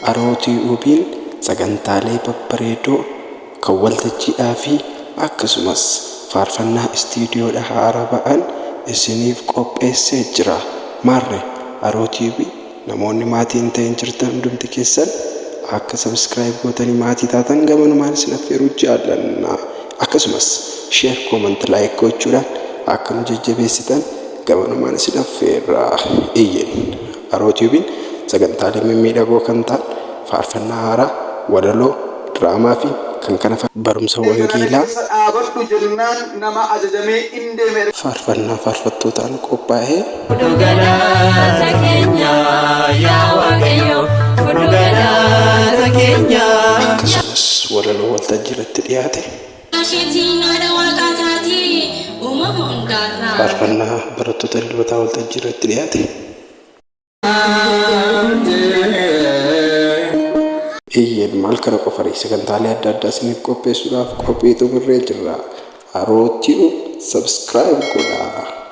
Arootii'uubiin sagantaalee babbareedoo kan waltajjiidhaa fi akkasumas faarfannaa istiidiyoodha haaraa ba'an isiniif qopheessee jira. Maarre Arootii'uubii namoonni maatii hin ta'in jirtan hundumti keessan akka subscribe gootanii maatii taatan gamanumaan isin affeeruu jaallanna. Akkasumas share, comment, like gochuudhaan akka nu jajjabeessitan gamanumaan isin affeerra. Arootii'uubiin sagantaalee mimmiidhagoo kan ta'an faarfannaa haaraa, walaloo, diraamaa fi kan kana barumsa wangeelaa faarfannaa faarfattootaan qophaa'ee akkasumas walaloo waltajjii irratti dhiyaate faarfannaa barattoota dilbataa waltajjii irratti dhiyaate maal kana qofa sagantaalee adda addaa isiniif qopheessuudhaaf qophii xumurree jirra. Arootii'uubii subscribe godhaa.